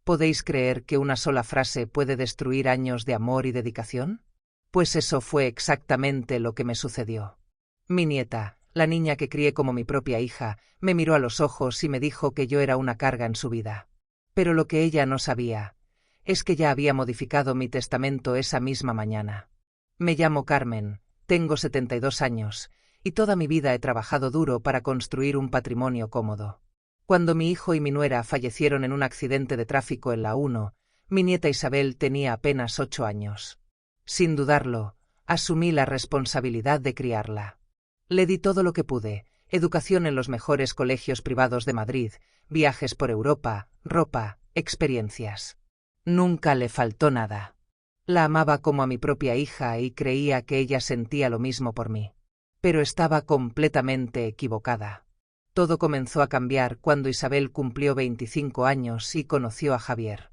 ¿Podéis creer que una sola frase puede destruir años de amor y dedicación? Pues eso fue exactamente lo que me sucedió. Mi nieta, la niña que crié como mi propia hija, me miró a los ojos y me dijo que yo era una carga en su vida. Pero lo que ella no sabía es que ya había modificado mi testamento esa misma mañana. Me llamo Carmen, tengo 72 años, y toda mi vida he trabajado duro para construir un patrimonio cómodo. Cuando mi hijo y mi nuera fallecieron en un accidente de tráfico en la 1, mi nieta Isabel tenía apenas 8 años. Sin dudarlo, asumí la responsabilidad de criarla. Le di todo lo que pude: educación en los mejores colegios privados de Madrid, viajes por Europa, ropa, experiencias. Nunca le faltó nada. La amaba como a mi propia hija y creía que ella sentía lo mismo por mí. Pero estaba completamente equivocada. Todo comenzó a cambiar cuando Isabel cumplió 25 años y conoció a Javier.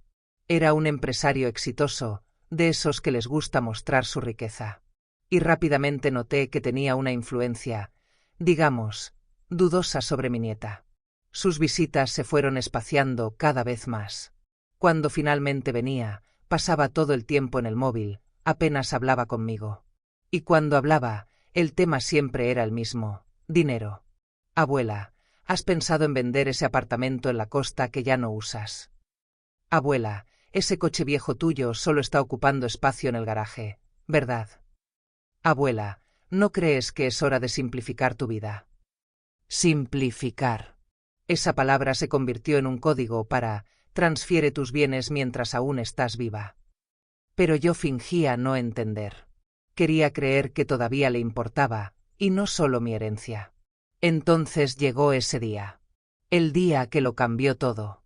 Era un empresario exitoso, de esos que les gusta mostrar su riqueza. Y rápidamente noté que tenía una influencia, digamos, dudosa sobre mi nieta. Sus visitas se fueron espaciando cada vez más. Cuando finalmente venía, pasaba todo el tiempo en el móvil, apenas hablaba conmigo. Y cuando hablaba, el tema siempre era el mismo: dinero. Abuela, ¿has pensado en vender ese apartamento en la costa que ya no usas? Abuela, ese coche viejo tuyo solo está ocupando espacio en el garaje, ¿verdad? Abuela, ¿no crees que es hora de simplificar tu vida? Simplificar. Esa palabra se convirtió en un código para: transfiere tus bienes mientras aún estás viva. Pero yo fingía no entender. Quería creer que todavía le importaba, y no solo mi herencia. Entonces llegó ese día. El día que lo cambió todo.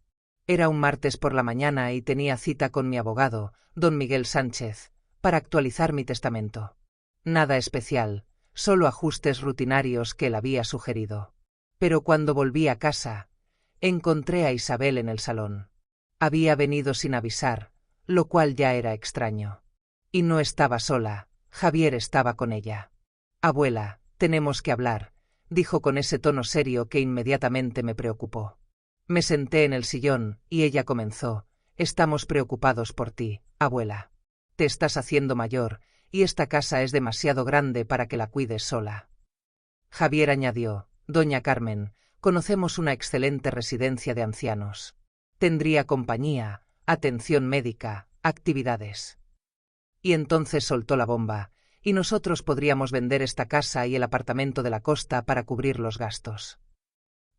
Era un martes por la mañana y tenía cita con mi abogado, don Miguel Sánchez, para actualizar mi testamento. Nada especial, solo ajustes rutinarios que él había sugerido. Pero cuando volví a casa, encontré a Isabel en el salón. Había venido sin avisar, lo cual ya era extraño. Y no estaba sola, Javier estaba con ella. Abuela, tenemos que hablar, dijo con ese tono serio que inmediatamente me preocupó. Me senté en el sillón y ella comenzó: estamos preocupados por ti, abuela. Te estás haciendo mayor, y esta casa es demasiado grande para que la cuides sola. Javier añadió: doña Carmen, conocemos una excelente residencia de ancianos. Tendría compañía, atención médica, actividades. Y entonces soltó la bomba: y nosotros podríamos vender esta casa y el apartamento de la costa para cubrir los gastos.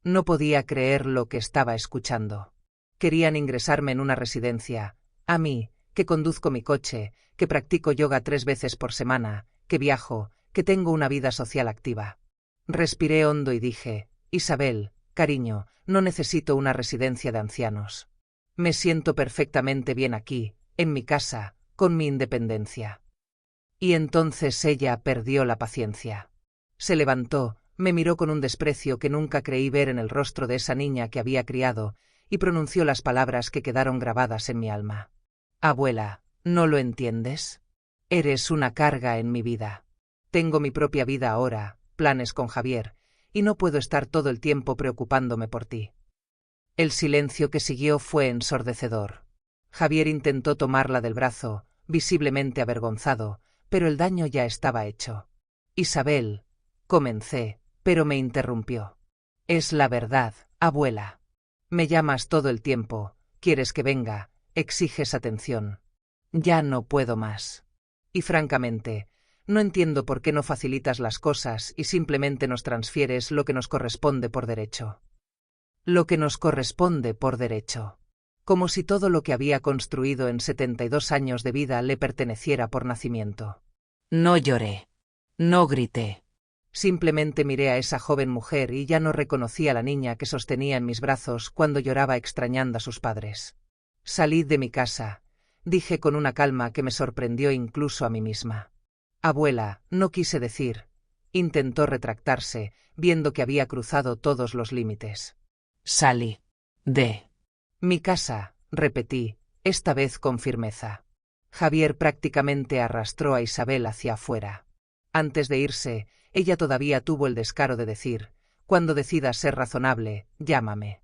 No podía creer lo que estaba escuchando. Querían ingresarme en una residencia, a mí, que conduzco mi coche, que practico yoga 3 veces por semana, que viajo, que tengo una vida social activa. Respiré hondo y dije: Isabel, cariño, no necesito una residencia de ancianos. Me siento perfectamente bien aquí, en mi casa, con mi independencia. Y entonces ella perdió la paciencia. Se levantó, me miró con un desprecio que nunca creí ver en el rostro de esa niña que había criado, y pronunció las palabras que quedaron grabadas en mi alma. Abuela, ¿no lo entiendes? Eres una carga en mi vida. Tengo mi propia vida ahora, planes con Javier, y no puedo estar todo el tiempo preocupándome por ti. El silencio que siguió fue ensordecedor. Javier intentó tomarla del brazo, visiblemente avergonzado, pero el daño ya estaba hecho. Isabel, comencé, pero me interrumpió. Es la verdad, abuela. Me llamas todo el tiempo, quieres que venga, exiges atención. Ya no puedo más. Y francamente, no entiendo por qué no facilitas las cosas y simplemente nos transfieres lo que nos corresponde por derecho. Lo que nos corresponde por derecho. Como si todo lo que había construido en 72 años de vida le perteneciera por nacimiento. No lloré. No grité. Simplemente miré a esa joven mujer y ya no reconocí a la niña que sostenía en mis brazos cuando lloraba extrañando a sus padres. Salid de mi casa, dije con una calma que me sorprendió incluso a mí misma. Abuela, no quise decir. Intentó retractarse, viendo que había cruzado todos los límites. Salí. De mi casa, repetí, esta vez con firmeza. Javier prácticamente arrastró a Isabel hacia afuera. Antes de irse, ella todavía tuvo el descaro de decir: cuando decidas ser razonable, llámame.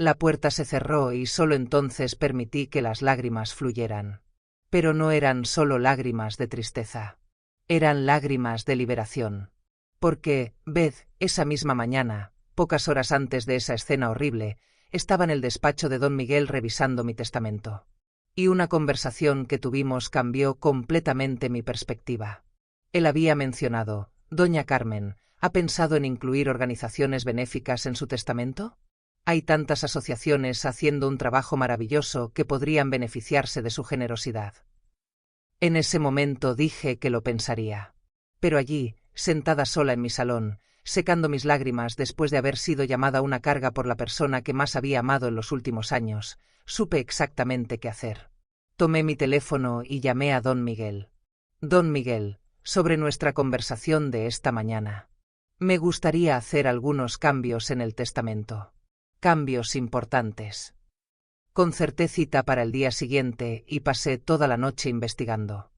La puerta se cerró y solo entonces permití que las lágrimas fluyeran. Pero no eran solo lágrimas de tristeza. Eran lágrimas de liberación. Porque, Beth, esa misma mañana, pocas horas antes de esa escena horrible, estaba en el despacho de don Miguel revisando mi testamento. Y una conversación que tuvimos cambió completamente mi perspectiva. Él había mencionado, doña Carmen, ¿ha pensado en incluir organizaciones benéficas en su testamento? Hay tantas asociaciones haciendo un trabajo maravilloso que podrían beneficiarse de su generosidad. En ese momento dije que lo pensaría. Pero allí, sentada sola en mi salón, secando mis lágrimas después de haber sido llamada una carga por la persona que más había amado en los últimos años, supe exactamente qué hacer. Tomé mi teléfono y llamé a don Miguel. Don Miguel, sobre nuestra conversación de esta mañana. Me gustaría hacer algunos cambios en el testamento. Cambios importantes. Concerté cita para el día siguiente y pasé toda la noche investigando.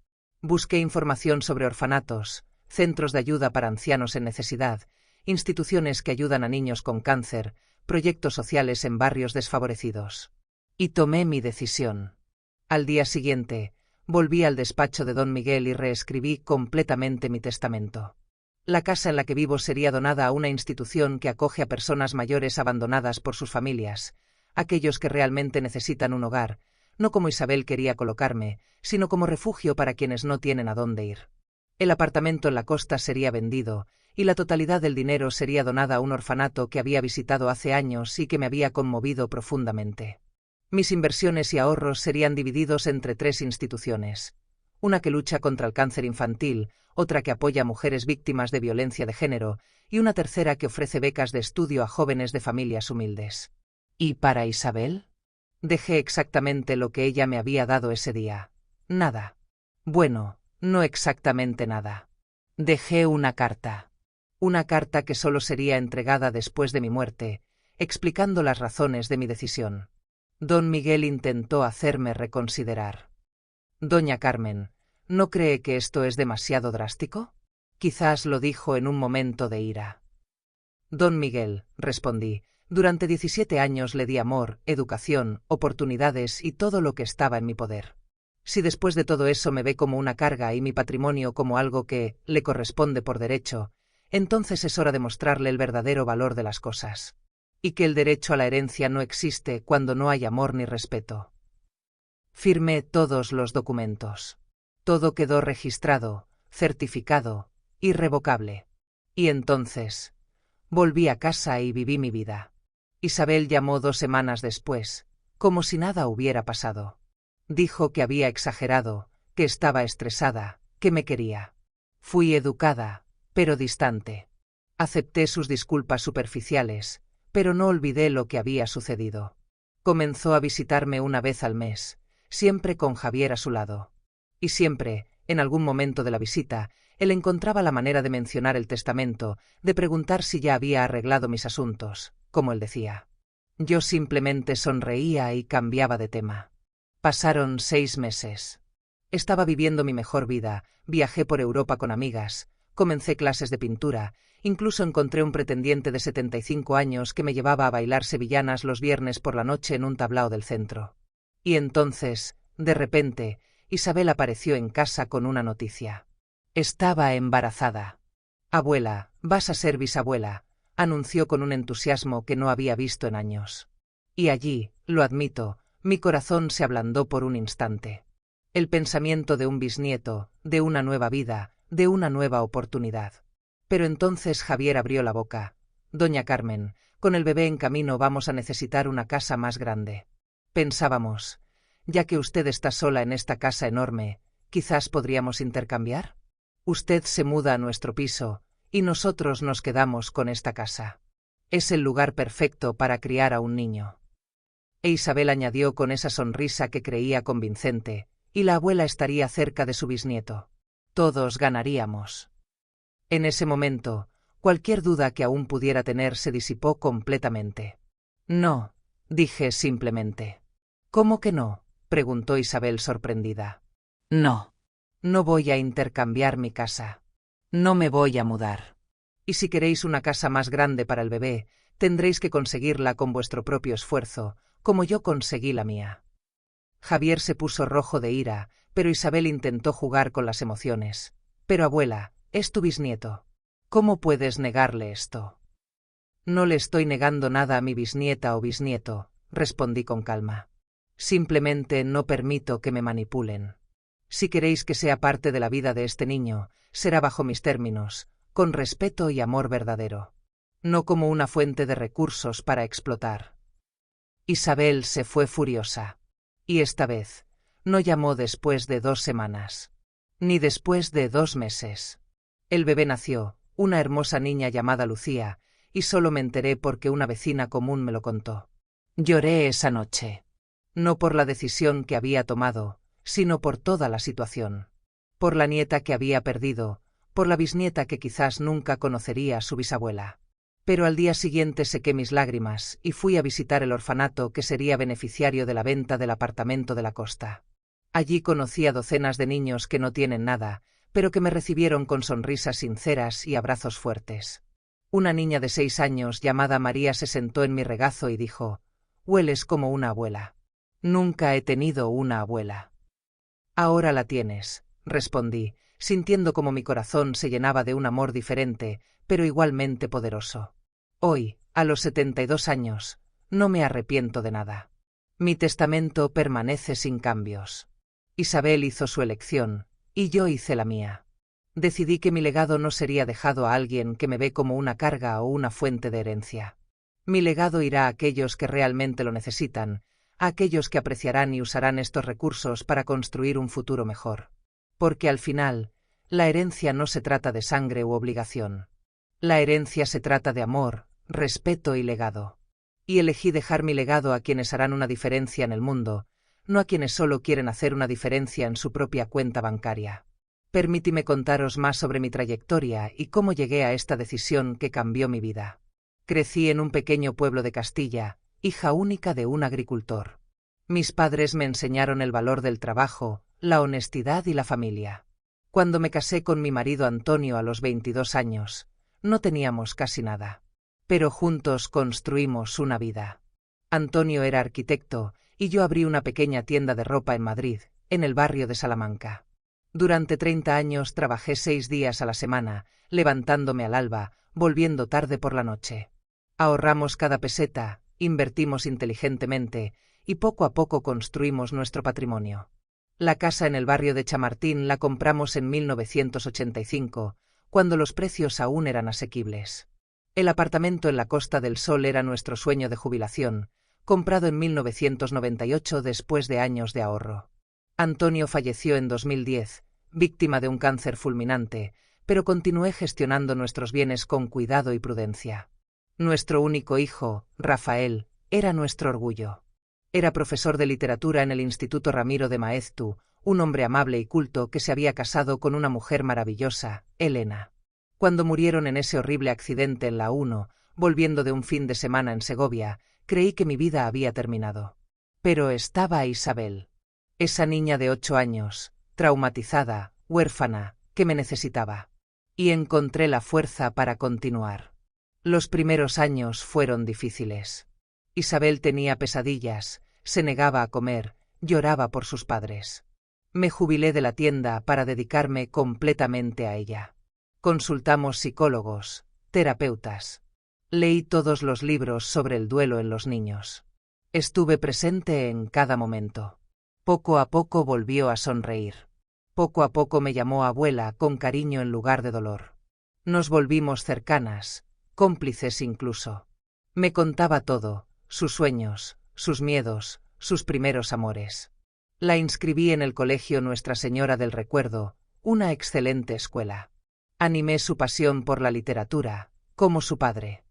Busqué información sobre orfanatos, centros de ayuda para ancianos en necesidad, instituciones que ayudan a niños con cáncer, proyectos sociales en barrios desfavorecidos. Y tomé mi decisión. Al día siguiente, volví al despacho de don Miguel y reescribí completamente mi testamento. La casa en la que vivo sería donada a una institución que acoge a personas mayores abandonadas por sus familias, aquellos que realmente necesitan un hogar, no como Isabel quería colocarme, sino como refugio para quienes no tienen a dónde ir. El apartamento en la costa sería vendido, y la totalidad del dinero sería donada a un orfanato que había visitado hace años y que me había conmovido profundamente. Mis inversiones y ahorros serían divididos entre 3 instituciones. Una que lucha contra el cáncer infantil, otra que apoya a mujeres víctimas de violencia de género, y una tercera que ofrece becas de estudio a jóvenes de familias humildes. ¿Y para Isabel? Dejé exactamente lo que ella me había dado ese día. Nada. Bueno, no exactamente nada. Dejé una carta. Una carta que solo sería entregada después de mi muerte, explicando las razones de mi decisión. Don Miguel intentó hacerme reconsiderar. Doña Carmen, ¿no cree que esto es demasiado drástico? Quizás lo dijo en un momento de ira. Don Miguel, respondí, durante 17 años le di amor, educación, oportunidades y todo lo que estaba en mi poder. Si después de todo eso me ve como una carga y mi patrimonio como algo que le corresponde por derecho, entonces es hora de mostrarle el verdadero valor de las cosas. Y que el derecho a la herencia no existe cuando no hay amor ni respeto. Firmé todos los documentos. Todo quedó registrado, certificado, irrevocable. Y entonces, volví a casa y viví mi vida. Isabel llamó 2 semanas después, como si nada hubiera pasado. Dijo que había exagerado, que estaba estresada, que me quería. Fui educada, pero distante. Acepté sus disculpas superficiales, pero no olvidé lo que había sucedido. Comenzó a visitarme una vez al mes, siempre con Javier a su lado. Y siempre, en algún momento de la visita, él encontraba la manera de mencionar el testamento, de preguntar si ya había arreglado mis asuntos, como él decía. Yo simplemente sonreía y cambiaba de tema. Pasaron 6 meses. Estaba viviendo mi mejor vida, viajé por Europa con amigas, comencé clases de pintura, incluso encontré un pretendiente de 75 años que me llevaba a bailar sevillanas los viernes por la noche en un tablao del centro. Y entonces, de repente, Isabel apareció en casa con una noticia. Estaba embarazada. Abuela, vas a ser bisabuela, anunció con un entusiasmo que no había visto en años. Y allí, lo admito, mi corazón se ablandó por un instante. El pensamiento de un bisnieto, de una nueva vida, de una nueva oportunidad. Pero entonces Javier abrió la boca. Doña Carmen, con el bebé en camino vamos a necesitar una casa más grande. Pensábamos, ya que usted está sola en esta casa enorme, quizás podríamos intercambiar. Usted se muda a nuestro piso, y nosotros nos quedamos con esta casa. Es el lugar perfecto para criar a un niño. E Isabel añadió con esa sonrisa que creía convincente, y la abuela estaría cerca de su bisnieto. Todos ganaríamos. En ese momento, cualquier duda que aún pudiera tener se disipó completamente. No, dije simplemente. ¿Cómo que no?, preguntó Isabel sorprendida. No. No voy a intercambiar mi casa. No me voy a mudar. Y si queréis una casa más grande para el bebé, Tendréis que conseguirla con vuestro propio esfuerzo, como yo conseguí la mía. Javier se puso rojo de ira, pero Isabel intentó jugar con las emociones. Pero abuela, es tu bisnieto. ¿Cómo puedes negarle esto? No le estoy negando nada a mi bisnieta o bisnieto, respondí con calma. Simplemente no permito que me manipulen. Si queréis que sea parte de la vida de este niño, será bajo mis términos, con respeto y amor verdadero. No como una fuente de recursos para explotar. Isabel se fue furiosa. Y esta vez, no llamó después de 2 semanas. Ni después de 2 meses. El bebé nació, una hermosa niña llamada Lucía, y solo me enteré porque una vecina común me lo contó. Lloré esa noche. No por la decisión que había tomado, sino por toda la situación. Por la nieta que había perdido, por la bisnieta que quizás nunca conocería a su bisabuela. Pero al día siguiente sequé mis lágrimas y fui a visitar el orfanato que sería beneficiario de la venta del apartamento de la costa. Allí conocí a docenas de niños que no tienen nada, pero que me recibieron con sonrisas sinceras y abrazos fuertes. Una niña de 6 años llamada María se sentó en mi regazo y dijo: «Hueles como una abuela». Nunca he tenido una abuela. Ahora la tienes, respondí, sintiendo como mi corazón se llenaba de un amor diferente, pero igualmente poderoso. Hoy, a los 72 años, no me arrepiento de nada. Mi testamento permanece sin cambios. Isabel hizo su elección, y yo hice la mía. Decidí que mi legado no sería dejado a alguien que me ve como una carga o una fuente de herencia. Mi legado irá a aquellos que realmente lo necesitan, a aquellos que apreciarán y usarán estos recursos para construir un futuro mejor. Porque al final, la herencia no se trata de sangre u obligación. La herencia se trata de amor, respeto y legado. Y elegí dejar mi legado a quienes harán una diferencia en el mundo, no a quienes solo quieren hacer una diferencia en su propia cuenta bancaria. Permíteme contaros más sobre mi trayectoria y cómo llegué a esta decisión que cambió mi vida. Crecí en un pequeño pueblo de Castilla, hija única de un agricultor. Mis padres me enseñaron el valor del trabajo, la honestidad y la familia. Cuando me casé con mi marido Antonio a los 22 años, no teníamos casi nada. Pero juntos construimos una vida. Antonio era arquitecto, y yo abrí una pequeña tienda de ropa en Madrid, en el barrio de Salamanca. Durante 30 años trabajé 6 días a la semana, levantándome al alba, volviendo tarde por la noche. Ahorramos cada peseta, invertimos inteligentemente, y poco a poco construimos nuestro patrimonio. La casa en el barrio de Chamartín la compramos en 1985, cuando los precios aún eran asequibles. El apartamento en la Costa del Sol era nuestro sueño de jubilación, comprado en 1998 después de años de ahorro. Antonio falleció en 2010, víctima de un cáncer fulminante, pero continué gestionando nuestros bienes con cuidado y prudencia. Nuestro único hijo, Rafael, era nuestro orgullo. Era profesor de literatura en el Instituto Ramiro de Maeztu, un hombre amable y culto que se había casado con una mujer maravillosa, Elena. Cuando murieron en ese horrible accidente en la 1, volviendo de un fin de semana en Segovia, creí que mi vida había terminado. Pero estaba Isabel. Esa niña de 8 años, traumatizada, huérfana, que me necesitaba. Y encontré la fuerza para continuar. Los primeros años fueron difíciles. Isabel tenía pesadillas, se negaba a comer, lloraba por sus padres. Me jubilé de la tienda para dedicarme completamente a ella. Consultamos psicólogos, terapeutas. Leí todos los libros sobre el duelo en los niños. Estuve presente en cada momento. Poco a poco volvió a sonreír. Poco a poco me llamó abuela con cariño en lugar de dolor. Nos volvimos cercanas, cómplices incluso. Me contaba todo, sus sueños, sus miedos, sus primeros amores. La inscribí en el colegio Nuestra Señora del Recuerdo, una excelente escuela. Animé su pasión por la literatura, como su padre.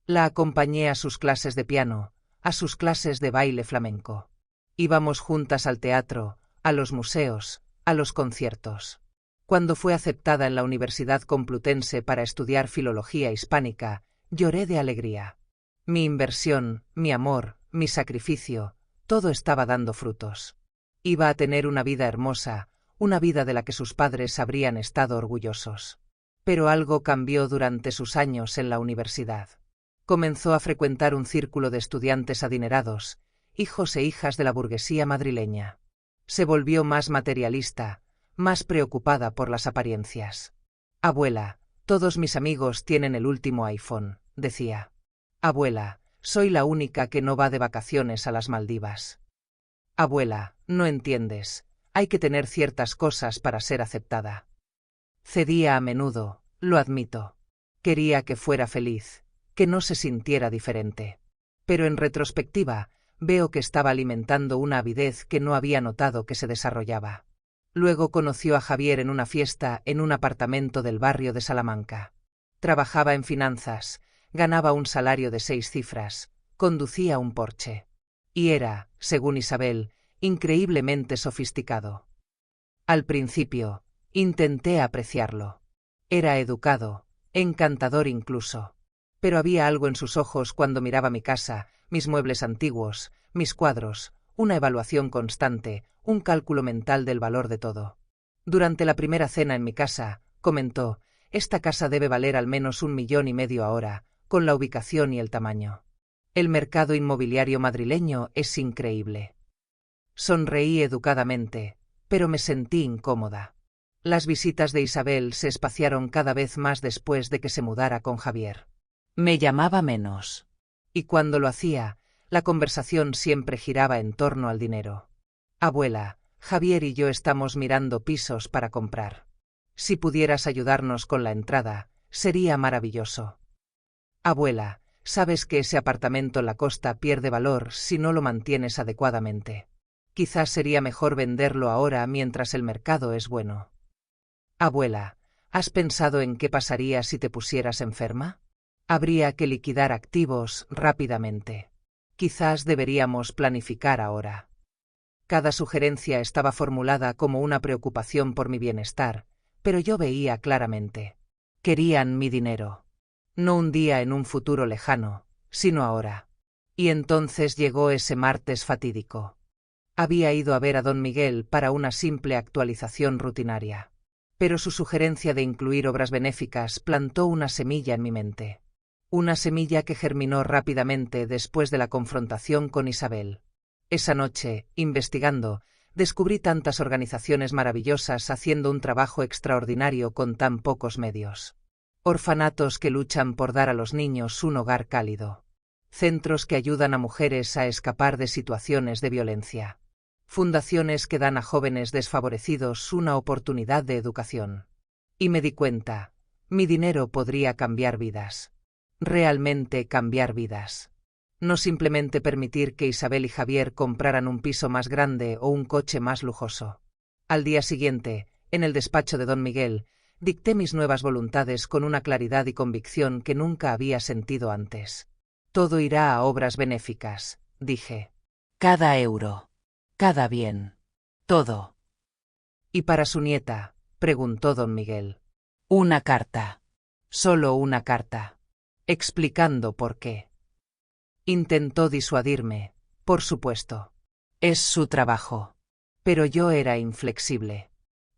La acompañé a sus clases de piano, a sus clases de baile flamenco. Íbamos juntas al teatro, a los museos, a los conciertos. Cuando fue aceptada en la Universidad Complutense para estudiar filología hispánica, lloré de alegría. Mi inversión, mi amor, mi sacrificio, todo estaba dando frutos. Iba a tener una vida hermosa, una vida de la que sus padres habrían estado orgullosos. Pero algo cambió durante sus años en la universidad. Comenzó a frecuentar un círculo de estudiantes adinerados, hijos e hijas de la burguesía madrileña. Se volvió más materialista, más preocupada por las apariencias. Abuela, todos mis amigos tienen el último iPhone, decía. Abuela, soy la única que no va de vacaciones a las Maldivas. Abuela, no entiendes, hay que tener ciertas cosas para ser aceptada. Cedía a menudo, lo admito. Quería que fuera feliz, que no se sintiera diferente. Pero en retrospectiva, veo que estaba alimentando una avidez que no había notado que se desarrollaba. Luego conoció a Javier en una fiesta en un apartamento del barrio de Salamanca. Trabajaba en finanzas, ganaba un salario de 6 cifras, conducía un Porsche. Y era, según Isabel, increíblemente sofisticado. Al principio, intenté apreciarlo. Era educado, encantador incluso. Pero había algo en sus ojos cuando miraba mi casa, mis muebles antiguos, mis cuadros, una evaluación constante, un cálculo mental del valor de todo. Durante la primera cena en mi casa, comentó, esta casa debe valer al menos 1,5 millones ahora, con la ubicación y el tamaño. El mercado inmobiliario madrileño es increíble. Sonreí educadamente, pero me sentí incómoda. Las visitas de Isabel se espaciaron cada vez más después de que se mudara con Javier. Me llamaba menos. Y cuando lo hacía, la conversación siempre giraba en torno al dinero. Abuela, Javier y yo estamos mirando pisos para comprar. Si pudieras ayudarnos con la entrada, sería maravilloso. Abuela, sabes que ese apartamento en la costa pierde valor si no lo mantienes adecuadamente. Quizás sería mejor venderlo ahora mientras el mercado es bueno. Abuela, ¿has pensado en qué pasaría si te pusieras enferma? Habría que liquidar activos rápidamente. Quizás deberíamos planificar ahora. Cada sugerencia estaba formulada como una preocupación por mi bienestar, pero yo veía claramente. Querían mi dinero. No un día en un futuro lejano, sino ahora. Y entonces llegó ese martes fatídico. Había ido a ver a don Miguel para una simple actualización rutinaria. Pero su sugerencia de incluir obras benéficas plantó una semilla en mi mente. Una semilla que germinó rápidamente después de la confrontación con Isabel. Esa noche, investigando, descubrí tantas organizaciones maravillosas haciendo un trabajo extraordinario con tan pocos medios. Orfanatos que luchan por dar a los niños un hogar cálido. Centros que ayudan a mujeres a escapar de situaciones de violencia. Fundaciones que dan a jóvenes desfavorecidos una oportunidad de educación. Y me di cuenta, mi dinero podría cambiar vidas. Realmente cambiar vidas. No simplemente permitir que Isabel y Javier compraran un piso más grande o un coche más lujoso. Al día siguiente, en el despacho de don Miguel, dicté mis nuevas voluntades con una claridad y convicción que nunca había sentido antes. Todo irá a obras benéficas, dije. Cada euro. Cada bien. Todo. ¿Y para su nieta? Preguntó don Miguel. Una carta. Solo una carta. Explicando por qué. Intentó disuadirme, por supuesto. Es su trabajo. Pero yo era inflexible.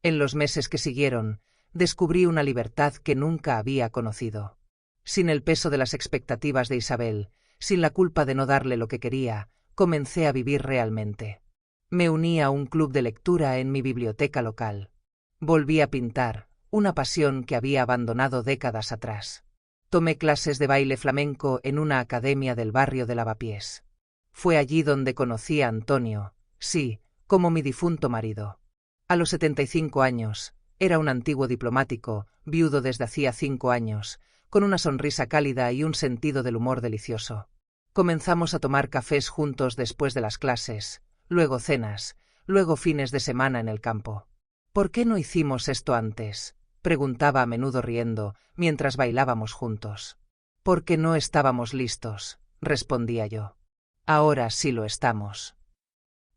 En los meses que siguieron, descubrí una libertad que nunca había conocido. Sin el peso de las expectativas de Isabel, sin la culpa de no darle lo que quería, comencé a vivir realmente. Me uní a un club de lectura en mi biblioteca local. Volví a pintar, una pasión que había abandonado décadas atrás. Tomé clases de baile flamenco en una academia del barrio de Lavapiés. Fue allí donde conocí a Antonio, sí, como mi difunto marido. A los 75 años, era un antiguo diplomático, viudo desde hacía 5 años, con una sonrisa cálida y un sentido del humor delicioso. Comenzamos a tomar cafés juntos después de las clases, luego cenas, luego fines de semana en el campo. ¿Por qué no hicimos esto antes?, preguntaba a menudo riendo, mientras bailábamos juntos. Porque no estábamos listos, respondía yo. Ahora sí lo estamos.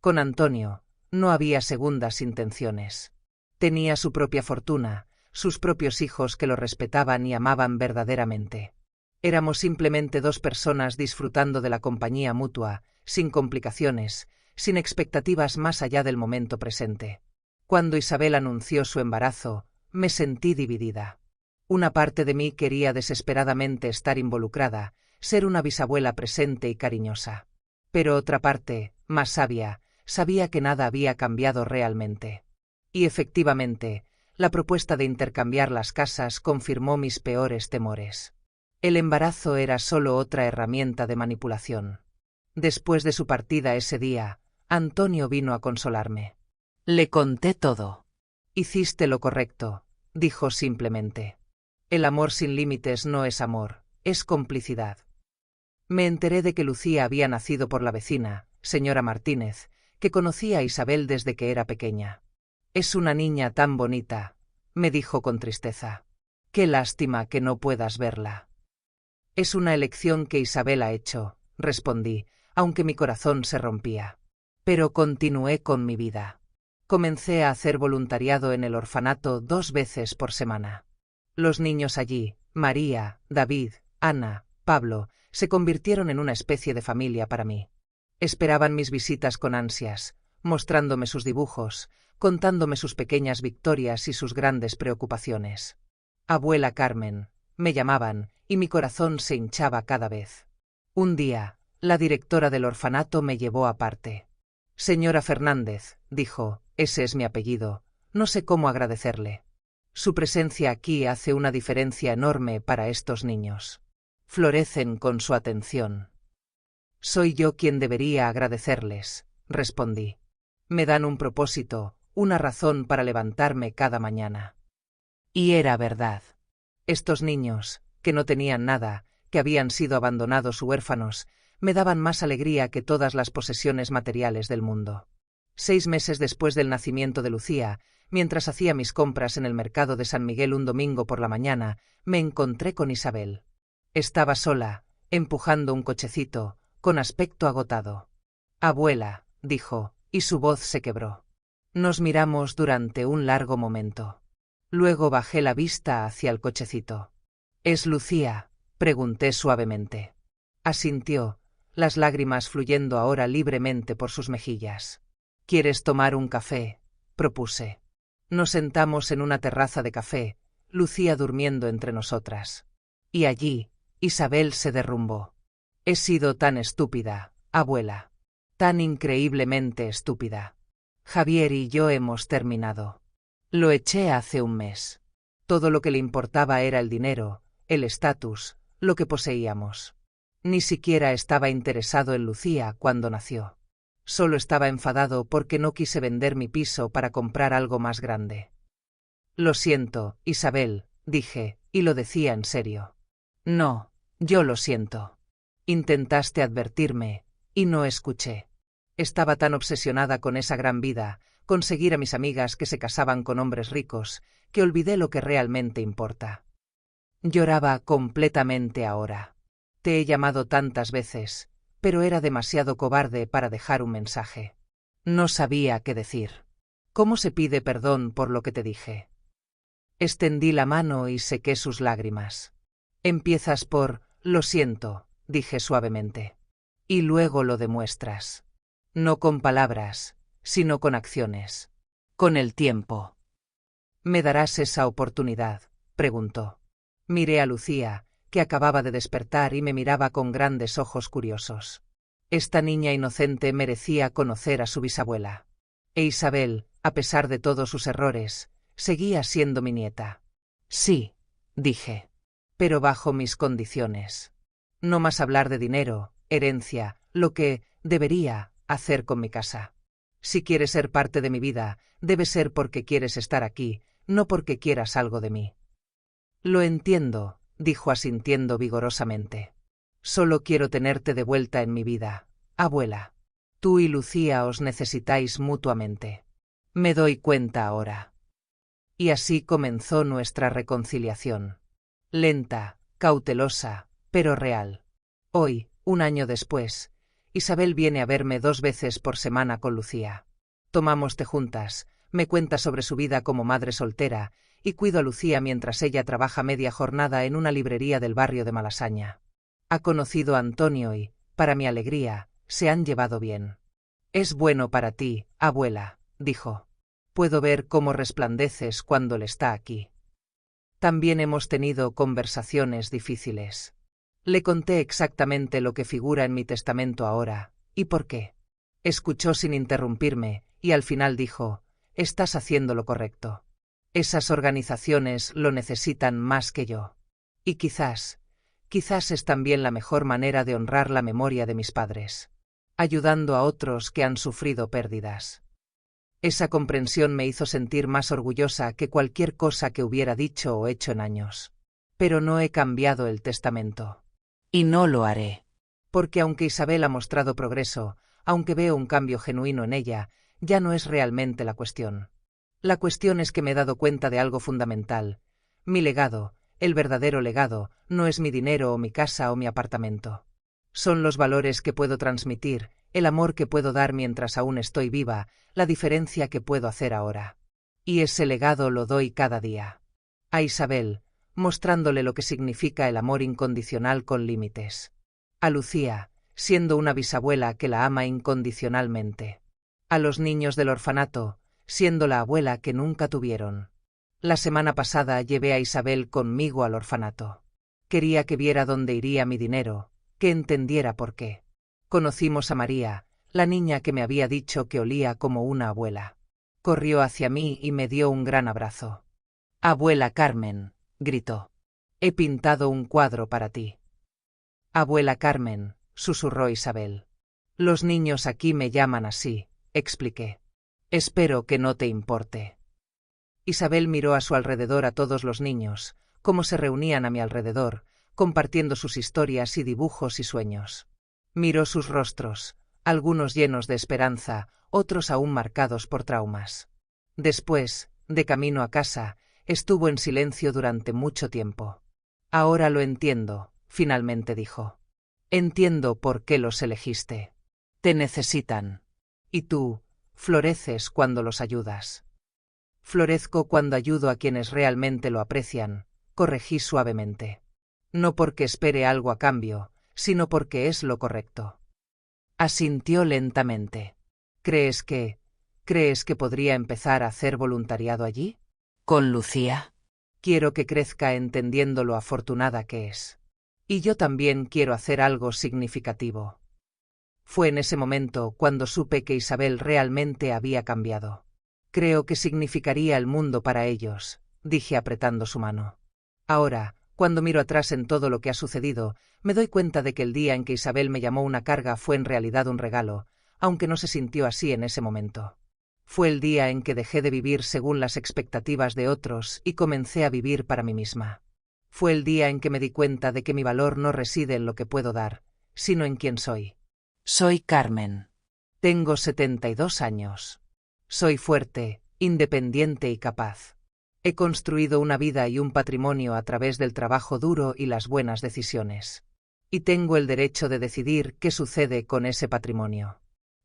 Con Antonio, no había segundas intenciones. Tenía su propia fortuna, sus propios hijos que lo respetaban y amaban verdaderamente. Éramos simplemente 2 personas disfrutando de la compañía mutua, sin complicaciones, sin expectativas más allá del momento presente. Cuando Isabel anunció su embarazo, me sentí dividida. Una parte de mí quería desesperadamente estar involucrada, ser una bisabuela presente y cariñosa. Pero otra parte, más sabia, sabía que nada había cambiado realmente. Y efectivamente, la propuesta de intercambiar las casas confirmó mis peores temores. El embarazo era solo otra herramienta de manipulación. Después de su partida ese día, Antonio vino a consolarme. Le conté todo. Hiciste lo correcto, dijo simplemente. El amor sin límites no es amor, es complicidad. Me enteré de que Lucía había nacido por la vecina, señora Martínez, que conocía a Isabel desde que era pequeña. Es una niña tan bonita, me dijo con tristeza. Qué lástima que no puedas verla. Es una elección que Isabel ha hecho, respondí, aunque mi corazón se rompía. Pero continué con mi vida. Comencé a hacer voluntariado en el orfanato 2 veces por semana. Los niños allí, María, David, Ana, Pablo, se convirtieron en una especie de familia para mí. Esperaban mis visitas con ansias, mostrándome sus dibujos, contándome sus pequeñas victorias y sus grandes preocupaciones. Abuela Carmen, me llamaban, y mi corazón se hinchaba cada vez. Un día, la directora del orfanato me llevó aparte. Señora Fernández, dijo, ese es mi apellido, no sé cómo agradecerle. Su presencia aquí hace una diferencia enorme para estos niños. Florecen con su atención. Soy yo quien debería agradecerles, respondí. Me dan un propósito, una razón para levantarme cada mañana. Y era verdad. Estos niños, que no tenían nada, que habían sido abandonados u huérfanos, me daban más alegría que todas las posesiones materiales del mundo. 6 meses después del nacimiento de Lucía, mientras hacía mis compras en el mercado de San Miguel un domingo por la mañana, me encontré con Isabel. Estaba sola, empujando un cochecito, con aspecto agotado. Abuela, dijo, y su voz se quebró. Nos miramos durante un largo momento. Luego bajé la vista hacia el cochecito. ¿Es Lucía?, pregunté suavemente. Asintió, las lágrimas fluyendo ahora libremente por sus mejillas. ¿Quieres tomar un café?, propuse. Nos sentamos en una terraza de café, Lucía durmiendo entre nosotras. Y allí, Isabel se derrumbó. He sido tan estúpida, abuela. Tan increíblemente estúpida. Javier y yo hemos terminado. Lo eché hace un mes. Todo lo que le importaba era el dinero, el estatus, lo que poseíamos. Ni siquiera estaba interesado en Lucía cuando nació. Solo estaba enfadado porque no quise vender mi piso para comprar algo más grande. Lo siento, Isabel, dije, y lo decía en serio. No, yo lo siento. Intentaste advertirme, y no escuché. Estaba tan obsesionada con esa gran vida, conseguir a mis amigas que se casaban con hombres ricos, que olvidé lo que realmente importa. Lloraba completamente ahora. Te he llamado tantas veces, pero era demasiado cobarde para dejar un mensaje. No sabía qué decir. ¿Cómo se pide perdón por lo que te dije? Extendí la mano y sequé sus lágrimas. Empiezas por, lo siento, dije suavemente. Y luego lo demuestras. No con palabras, sino con acciones. Con el tiempo. ¿Me darás esa oportunidad?, preguntó. Miré a Lucía, que acababa de despertar y me miraba con grandes ojos curiosos. Esta niña inocente merecía conocer a su bisabuela. E Isabel, a pesar de todos sus errores, seguía siendo mi nieta. Sí, dije. Pero bajo mis condiciones. No más hablar de dinero, herencia, lo que debería hacer con mi casa. Si quieres ser parte de mi vida, debe ser porque quieres estar aquí, no porque quieras algo de mí. Lo entiendo, dijo asintiendo vigorosamente. Solo quiero tenerte de vuelta en mi vida, abuela. Tú y Lucía os necesitáis mutuamente. Me doy cuenta ahora. Y así comenzó nuestra reconciliación. Lenta, cautelosa, pero real. Hoy, un año después, Isabel viene a verme 2 veces por semana con Lucía. Tomamos té juntas, me cuenta sobre su vida como madre soltera, y cuido a Lucía mientras ella trabaja media jornada en una librería del barrio de Malasaña. Ha conocido a Antonio y, para mi alegría, se han llevado bien. Es bueno para ti, abuela, dijo. Puedo ver cómo resplandeces cuando él está aquí. También hemos tenido conversaciones difíciles. Le conté exactamente lo que figura en mi testamento ahora, y por qué. Escuchó sin interrumpirme, y al final dijo: estás haciendo lo correcto. Esas organizaciones lo necesitan más que yo. Y quizás es también la mejor manera de honrar la memoria de mis padres, ayudando a otros que han sufrido pérdidas. Esa comprensión me hizo sentir más orgullosa que cualquier cosa que hubiera dicho o hecho en años. Pero no he cambiado el testamento. Y no lo haré. Porque aunque Isabel ha mostrado progreso, aunque veo un cambio genuino en ella, ya no es realmente la cuestión. La cuestión es que me he dado cuenta de algo fundamental. Mi legado, el verdadero legado, no es mi dinero o mi casa o mi apartamento. Son los valores que puedo transmitir, el amor que puedo dar mientras aún estoy viva, la diferencia que puedo hacer ahora. Y ese legado lo doy cada día. A Isabel, mostrándole lo que significa el amor incondicional con límites. A Lucía, siendo una bisabuela que la ama incondicionalmente. A los niños del orfanato, siendo la abuela que nunca tuvieron. La semana pasada llevé a Isabel conmigo al orfanato. Quería que viera dónde iría mi dinero, que entendiera por qué. Conocimos a María, la niña que me había dicho que olía como una abuela. Corrió hacia mí y me dio un gran abrazo. «Abuela Carmen», gritó. «He pintado un cuadro para ti». «Abuela Carmen», susurró Isabel. «Los niños aquí me llaman así», expliqué. «Espero que no te importe». Isabel miró a su alrededor a todos los niños, cómo se reunían a mi alrededor, compartiendo sus historias y dibujos y sueños. Miró sus rostros, algunos llenos de esperanza, otros aún marcados por traumas. Después, de camino a casa, estuvo en silencio durante mucho tiempo. «Ahora lo entiendo», finalmente dijo. «Entiendo por qué los elegiste. Te necesitan. Y tú, floreces cuando los ayudas». «Florezco cuando ayudo a quienes realmente lo aprecian», corregí suavemente. «No porque espere algo a cambio, sino porque es lo correcto». Asintió lentamente. ¿Crees que podría empezar a hacer voluntariado allí? ¿Con Lucía? Quiero que crezca entendiendo lo afortunada que es. Y yo también quiero hacer algo significativo. Fue en ese momento cuando supe que Isabel realmente había cambiado. «Creo que significaría el mundo para ellos», dije apretando su mano. Ahora, cuando miro atrás en todo lo que ha sucedido, me doy cuenta de que el día en que Isabel me llamó una carga fue en realidad un regalo, aunque no se sintió así en ese momento. Fue el día en que dejé de vivir según las expectativas de otros y comencé a vivir para mí misma. Fue el día en que me di cuenta de que mi valor no reside en lo que puedo dar, sino en quién soy. Soy Carmen. Tengo 72 años. Soy fuerte, independiente y capaz. He construido una vida y un patrimonio a través del trabajo duro y las buenas decisiones. Y tengo el derecho de decidir qué sucede con ese patrimonio.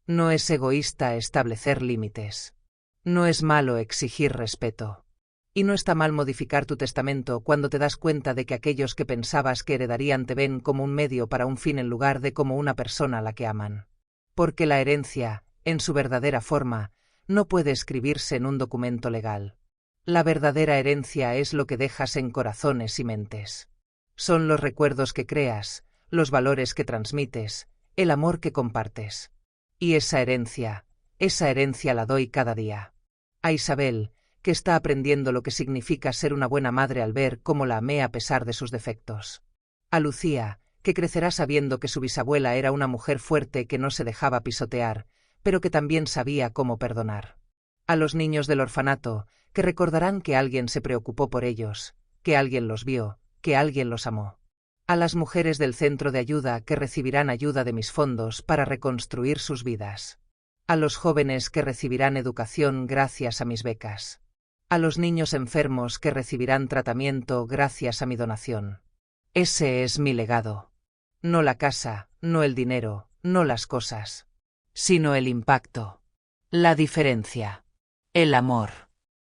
No es egoísta establecer límites. No es malo exigir respeto. Y no está mal modificar tu testamento cuando te das cuenta de que aquellos que pensabas que heredarían te ven como un medio para un fin en lugar de como una persona a la que aman. Porque la herencia, en su verdadera forma, no puede escribirse en un documento legal. La verdadera herencia es lo que dejas en corazones y mentes. Son los recuerdos que creas, los valores que transmites, el amor que compartes. Y esa herencia la doy cada día. A Isabel, que está aprendiendo lo que significa ser una buena madre al ver cómo la amé a pesar de sus defectos. A Lucía, que crecerá sabiendo que su bisabuela era una mujer fuerte que no se dejaba pisotear, pero que también sabía cómo perdonar. A los niños del orfanato, que recordarán que alguien se preocupó por ellos, que alguien los vio, que alguien los amó. A las mujeres del centro de ayuda que recibirán ayuda de mis fondos para reconstruir sus vidas. A los jóvenes que recibirán educación gracias a mis becas. A los niños enfermos que recibirán tratamiento gracias a mi donación. Ese es mi legado. No la casa, no el dinero, no las cosas, sino el impacto. La diferencia. El amor.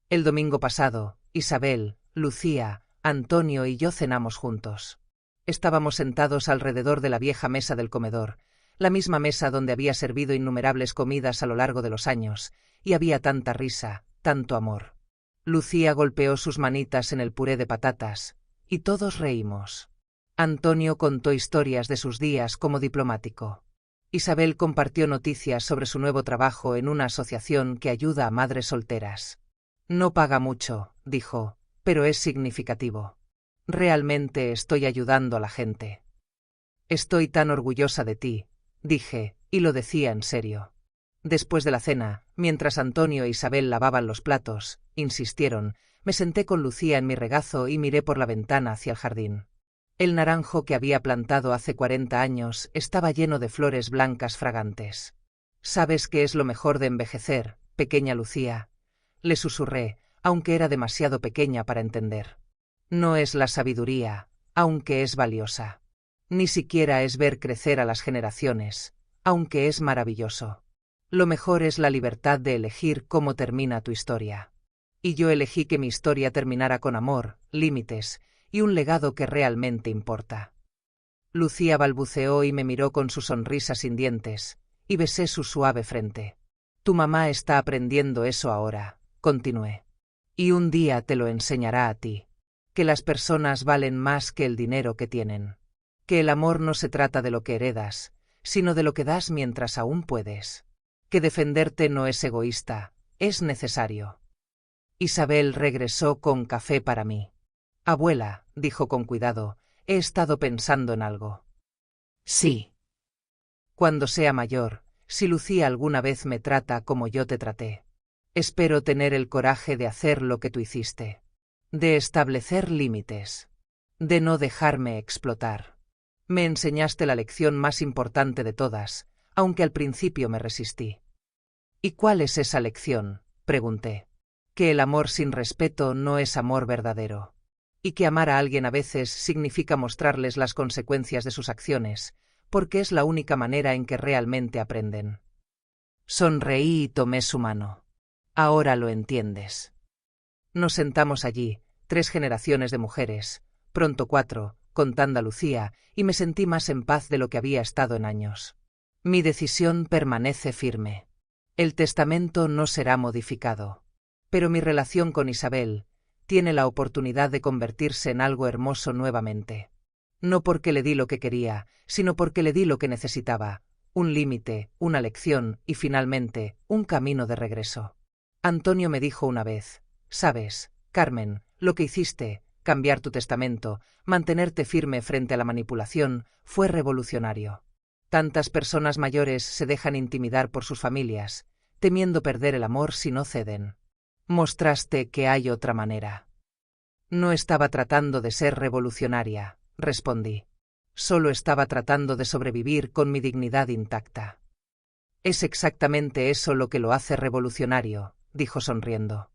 El domingo pasado, Isabel, Lucía, Antonio y yo cenamos juntos. Estábamos sentados alrededor de la vieja mesa del comedor, la misma mesa donde había servido innumerables comidas a lo largo de los años, y había tanta risa, tanto amor. Lucía golpeó sus manitas en el puré de patatas, y todos reímos. Antonio contó historias de sus días como diplomático. Isabel compartió noticias sobre su nuevo trabajo en una asociación que ayuda a madres solteras. No paga mucho, dijo, pero es significativo. Realmente estoy ayudando a la gente. Estoy tan orgullosa de ti, dije, y lo decía en serio. Después de la cena, mientras Antonio e Isabel lavaban los platos, insistieron, me senté con Lucía en mi regazo y miré por la ventana hacia el jardín. El naranjo que había plantado hace 40 años estaba lleno de flores blancas fragantes. ¿Sabes qué es lo mejor de envejecer, pequeña Lucía? Le susurré, aunque era demasiado pequeña para entender. No es la sabiduría, aunque es valiosa. Ni siquiera es ver crecer a las generaciones, aunque es maravilloso. Lo mejor es la libertad de elegir cómo termina tu historia. Y yo elegí que mi historia terminara con amor, límites, y un legado que realmente importa. Lucía balbuceó y me miró con su sonrisa sin dientes, y besé su suave frente. Tu mamá está aprendiendo eso ahora, continué. Y un día te lo enseñará a ti. Que las personas valen más que el dinero que tienen. Que el amor no se trata de lo que heredas, sino de lo que das mientras aún puedes. Que defenderte no es egoísta, es necesario. Isabel regresó con café para mí. Abuela, dijo con cuidado, he estado pensando en algo. Sí. Cuando sea mayor, si Lucía alguna vez me trata como yo te traté. Espero tener el coraje de hacer lo que tú hiciste. De establecer límites. De no dejarme explotar. Me enseñaste la lección más importante de todas, aunque al principio me resistí. ¿Y cuál es esa lección?, pregunté. Que el amor sin respeto no es amor verdadero. Y que amar a alguien a veces significa mostrarles las consecuencias de sus acciones, porque es la única manera en que realmente aprenden. Sonreí y tomé su mano. Ahora lo entiendes. Nos sentamos allí, 3 generaciones de mujeres, pronto 4, contando a Lucía, y me sentí más en paz de lo que había estado en años. Mi decisión permanece firme. El testamento no será modificado. Pero mi relación con Isabel tiene la oportunidad de convertirse en algo hermoso nuevamente. No porque le di lo que quería, sino porque le di lo que necesitaba, un límite, una lección y finalmente, un camino de regreso. Antonio me dijo una vez, ¿sabes, Carmen, lo que hiciste, cambiar tu testamento, mantenerte firme frente a la manipulación, fue revolucionario? Tantas personas mayores se dejan intimidar por sus familias, temiendo perder el amor si no ceden. Mostraste que hay otra manera. No estaba tratando de ser revolucionaria, respondí. Solo estaba tratando de sobrevivir con mi dignidad intacta. Es exactamente eso lo que lo hace revolucionario, dijo sonriendo.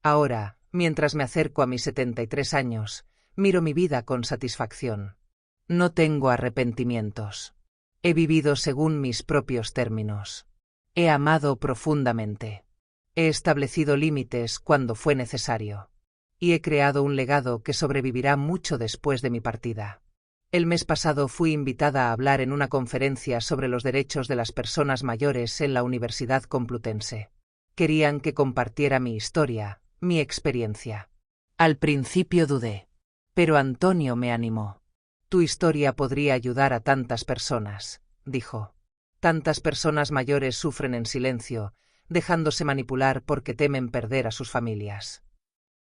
Ahora, mientras me acerco a mis 73 años, miro mi vida con satisfacción. No tengo arrepentimientos. He vivido según mis propios términos. He amado profundamente. He establecido límites cuando fue necesario. Y he creado un legado que sobrevivirá mucho después de mi partida. El mes pasado fui invitada a hablar en una conferencia sobre los derechos de las personas mayores en la Universidad Complutense. Querían que compartiera mi historia, mi experiencia. Al principio dudé, pero Antonio me animó. Tu historia podría ayudar a tantas personas, dijo. Tantas personas mayores sufren en silencio, dejándose manipular porque temen perder a sus familias.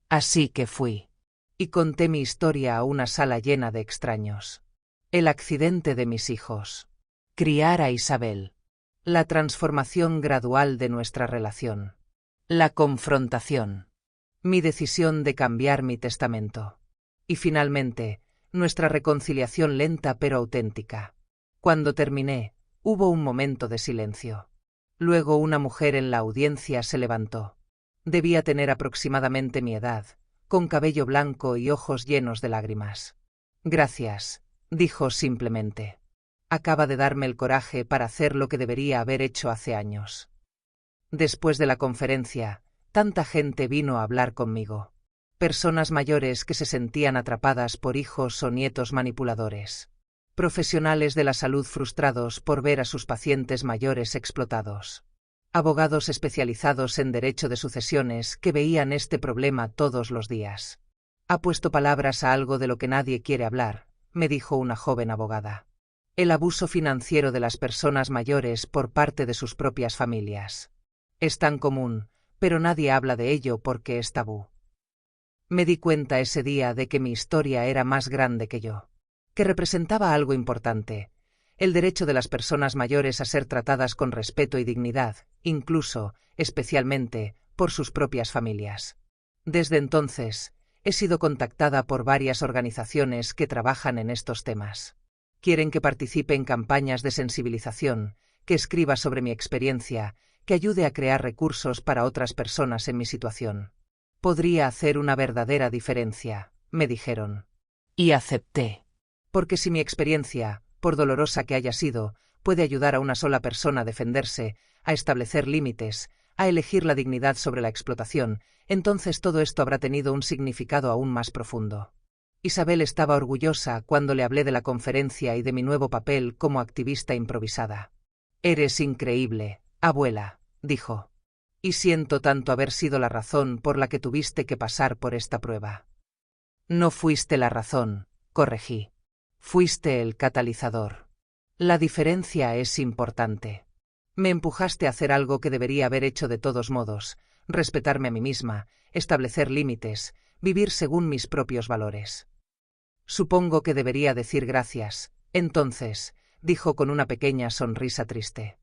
Así que fui. Y conté mi historia a una sala llena de extraños. El accidente de mis hijos. Criar a Isabel. La transformación gradual de nuestra relación. La confrontación. Mi decisión de cambiar mi testamento. Y finalmente, nuestra reconciliación lenta pero auténtica. Cuando terminé, hubo un momento de silencio. Luego una mujer en la audiencia se levantó. Debía tener aproximadamente mi edad, con cabello blanco y ojos llenos de lágrimas. Gracias, dijo simplemente. Acaba de darme el coraje para hacer lo que debería haber hecho hace años. Después de la conferencia, tanta gente vino a hablar conmigo. Personas mayores que se sentían atrapadas por hijos o nietos manipuladores. Profesionales de la salud frustrados por ver a sus pacientes mayores explotados. Abogados especializados en derecho de sucesiones que veían este problema todos los días. Ha puesto palabras a algo de lo que nadie quiere hablar, me dijo una joven abogada. El abuso financiero de las personas mayores por parte de sus propias familias. Es tan común, pero nadie habla de ello porque es tabú. Me di cuenta ese día de que mi historia era más grande que yo, que representaba algo importante, el derecho de las personas mayores a ser tratadas con respeto y dignidad, incluso, especialmente, por sus propias familias. Desde entonces, he sido contactada por varias organizaciones que trabajan en estos temas. Quieren que participe en campañas de sensibilización, que escriba sobre mi experiencia, que ayude a crear recursos para otras personas en mi situación. Podría hacer una verdadera diferencia, me dijeron. Y acepté. Porque si mi experiencia, por dolorosa que haya sido, puede ayudar a una sola persona a defenderse, a establecer límites, a elegir la dignidad sobre la explotación, entonces todo esto habrá tenido un significado aún más profundo. Isabel estaba orgullosa cuando le hablé de la conferencia y de mi nuevo papel como activista improvisada. «Eres increíble, abuela», dijo. «Y siento tanto haber sido la razón por la que tuviste que pasar por esta prueba». «No fuiste la razón», corregí. «Fuiste el catalizador. La diferencia es importante. Me empujaste a hacer algo que debería haber hecho de todos modos, respetarme a mí misma, establecer límites, vivir según mis propios valores». «Supongo que debería decir gracias, entonces», dijo con una pequeña sonrisa triste.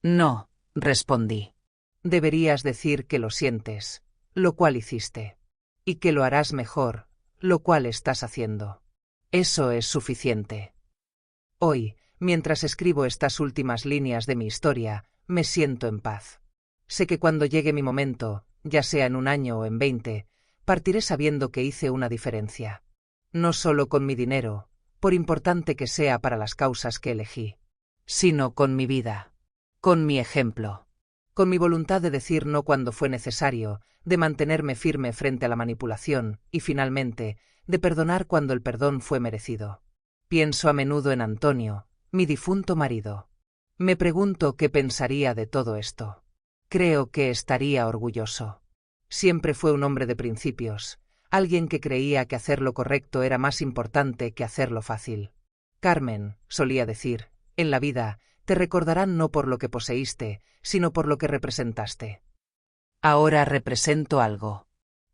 «No», respondí. «Deberías decir que lo sientes, lo cual hiciste. Y que lo harás mejor, lo cual estás haciendo. Eso es suficiente». Hoy, mientras escribo estas últimas líneas de mi historia, me siento en paz. Sé que cuando llegue mi momento, ya sea en 1 año o en 20, partiré sabiendo que hice una diferencia. No solo con mi dinero, por importante que sea para las causas que elegí, sino con mi vida, con mi ejemplo, con mi voluntad de decir no cuando fue necesario, de mantenerme firme frente a la manipulación y, finalmente, de perdonar cuando el perdón fue merecido. Pienso a menudo en Antonio, mi difunto marido. Me pregunto qué pensaría de todo esto. Creo que estaría orgulloso. Siempre fue un hombre de principios, alguien que creía que hacer lo correcto era más importante que hacerlo fácil. «Carmen», solía decir, «en la vida te recordarán no por lo que poseíste, sino por lo que representaste». Ahora represento algo.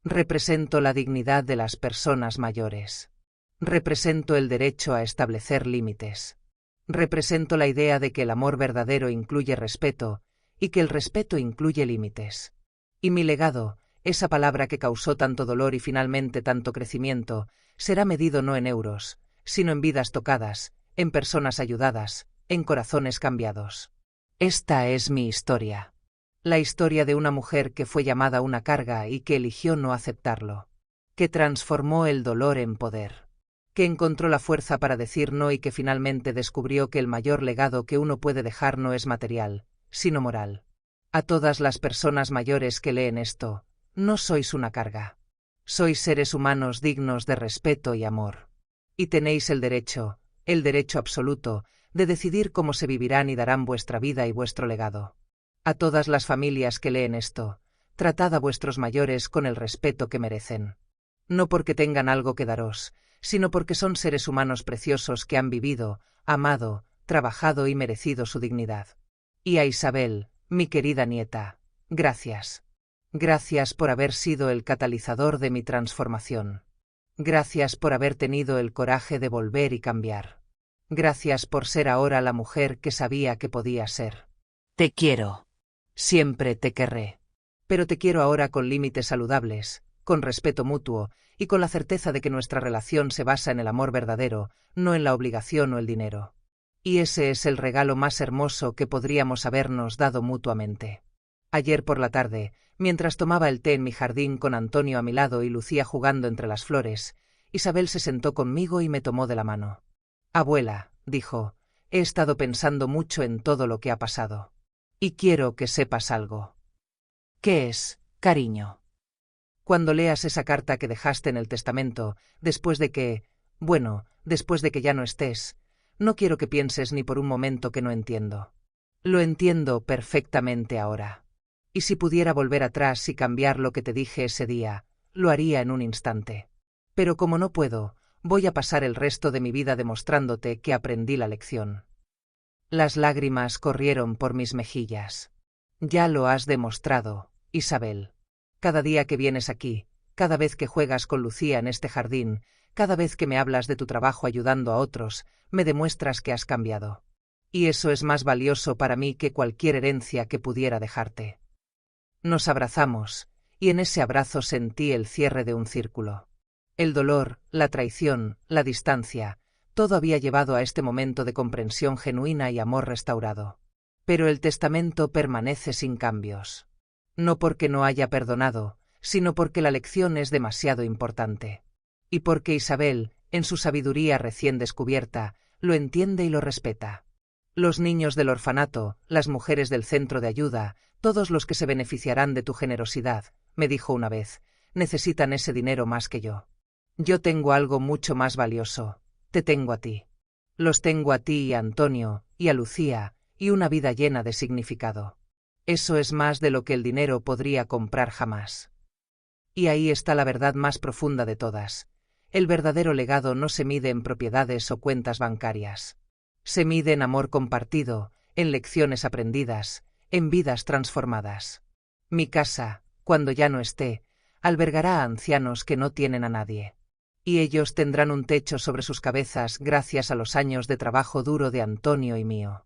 Represento la dignidad de las personas mayores. Represento el derecho a establecer límites. Represento la idea de que el amor verdadero incluye respeto y que el respeto incluye límites. Y mi legado, esa palabra que causó tanto dolor y finalmente tanto crecimiento, será medido no en euros, sino en vidas tocadas, en personas ayudadas, en corazones cambiados. Esta es mi historia. La historia de una mujer que fue llamada una carga y que eligió no aceptarlo. Que transformó el dolor en poder. Que encontró la fuerza para decir no y que finalmente descubrió que el mayor legado que uno puede dejar no es material, sino moral. A todas las personas mayores que leen esto, no sois una carga. Sois seres humanos dignos de respeto y amor. Y tenéis el derecho absoluto, de decidir cómo se vivirán y darán vuestra vida y vuestro legado. A todas las familias que leen esto, tratad a vuestros mayores con el respeto que merecen. No porque tengan algo que daros, sino porque son seres humanos preciosos que han vivido, amado, trabajado y merecido su dignidad. Y a Isabel, mi querida nieta, gracias. Gracias por haber sido el catalizador de mi transformación. Gracias por haber tenido el coraje de volver y cambiar. Gracias por ser ahora la mujer que sabía que podía ser. Te quiero. Siempre te querré. Pero te quiero ahora con límites saludables, con respeto mutuo y con la certeza de que nuestra relación se basa en el amor verdadero, no en la obligación o el dinero. Y ese es el regalo más hermoso que podríamos habernos dado mutuamente. Ayer por la tarde, mientras tomaba el té en mi jardín con Antonio a mi lado y Lucía jugando entre las flores, Isabel se sentó conmigo y me tomó de la mano. «Abuela», dijo, «he estado pensando mucho en todo lo que ha pasado. Y quiero que sepas algo». «¿Qué es, cariño?» «Cuando leas esa carta que dejaste en el testamento, después de que ya no estés, no quiero que pienses ni por un momento que no entiendo. Lo entiendo perfectamente ahora. Y si pudiera volver atrás y cambiar lo que te dije ese día, lo haría en un instante. Pero como no puedo, Voy a pasar el resto de mi vida demostrándote que aprendí la lección. Las lágrimas corrieron por mis mejillas. Ya lo has demostrado, Isabel. Cada día que vienes aquí, cada vez que juegas con Lucía en este jardín, cada vez que me hablas de tu trabajo ayudando a otros, me demuestras que has cambiado. Y eso es más valioso para mí que cualquier herencia que pudiera dejarte. Nos abrazamos, y en ese abrazo sentí el cierre de un círculo. El dolor, la traición, la distancia, todo había llevado a este momento de comprensión genuina y amor restaurado. Pero el testamento permanece sin cambios. No porque no haya perdonado, sino porque la lección es demasiado importante. Y porque Isabel, en su sabiduría recién descubierta, lo entiende y lo respeta. Los niños del orfanato, las mujeres del centro de ayuda, todos los que se beneficiarán de tu generosidad, me dijo una vez, necesitan ese dinero más que yo. Yo tengo algo mucho más valioso, te tengo a ti. Los tengo a ti y a Antonio, y a Lucía, y una vida llena de significado. Eso es más de lo que el dinero podría comprar jamás. Y ahí está la verdad más profunda de todas. El verdadero legado no se mide en propiedades o cuentas bancarias. Se mide en amor compartido, en lecciones aprendidas, en vidas transformadas. Mi casa, cuando ya no esté, albergará a ancianos que no tienen a nadie. Y ellos tendrán un techo sobre sus cabezas gracias a los años de trabajo duro de Antonio y mío.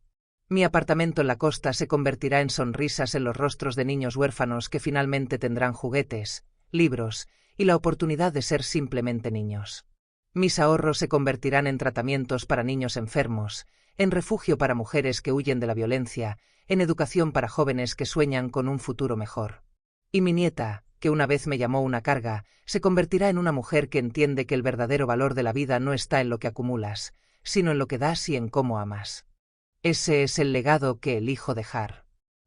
Mi apartamento en la costa se convertirá en sonrisas en los rostros de niños huérfanos que finalmente tendrán juguetes, libros y la oportunidad de ser simplemente niños. Mis ahorros se convertirán en tratamientos para niños enfermos, en refugio para mujeres que huyen de la violencia, en educación para jóvenes que sueñan con un futuro mejor. Y mi nieta, que una vez me llamó una carga, se convertirá en una mujer que entiende que el verdadero valor de la vida no está en lo que acumulas, sino en lo que das y en cómo amas. Ese es el legado que elijo dejar.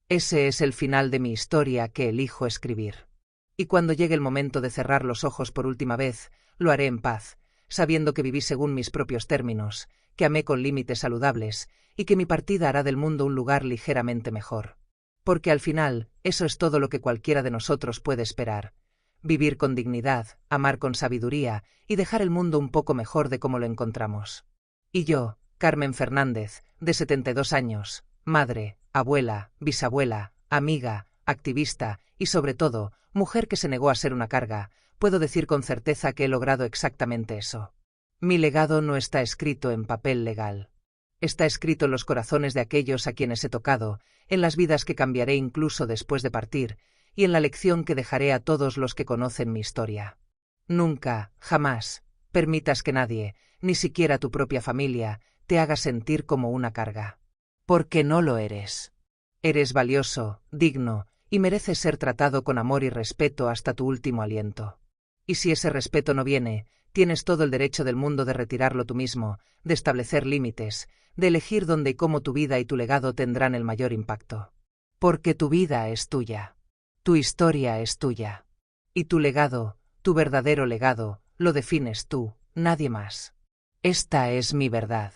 Ese es el final de mi historia que elijo escribir. Y cuando llegue el momento de cerrar los ojos por última vez, lo haré en paz, sabiendo que viví según mis propios términos, que amé con límites saludables, y que mi partida hará del mundo un lugar ligeramente mejor. Porque al final, eso es todo lo que cualquiera de nosotros puede esperar. Vivir con dignidad, amar con sabiduría, y dejar el mundo un poco mejor de como lo encontramos. Y yo, Carmen Fernández, de 72 años, madre, abuela, bisabuela, amiga, activista, y sobre todo, mujer que se negó a ser una carga, puedo decir con certeza que he logrado exactamente eso. Mi legado no está escrito en papel legal. Está escrito en los corazones de aquellos a quienes he tocado, en las vidas que cambiaré incluso después de partir, y en la lección que dejaré a todos los que conocen mi historia. Nunca, jamás, permitas que nadie, ni siquiera tu propia familia, te haga sentir como una carga. Porque no lo eres. Eres valioso, digno, y mereces ser tratado con amor y respeto hasta tu último aliento. Y si ese respeto no viene, tienes todo el derecho del mundo de retirarlo tú mismo, de establecer límites, de elegir dónde y cómo tu vida y tu legado tendrán el mayor impacto. Porque tu vida es tuya. Tu historia es tuya. Y tu legado, tu verdadero legado, lo defines tú, nadie más. Esta es mi verdad.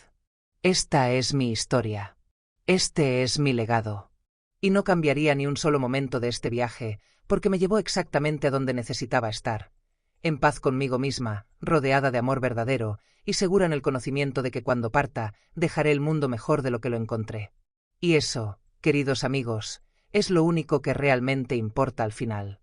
Esta es mi historia. Este es mi legado. Y no cambiaría ni un solo momento de este viaje, porque me llevó exactamente a donde necesitaba estar. En paz conmigo misma, rodeada de amor verdadero, y segura en el conocimiento de que cuando parta, dejaré el mundo mejor de lo que lo encontré. Y eso, queridos amigos, es lo único que realmente importa al final.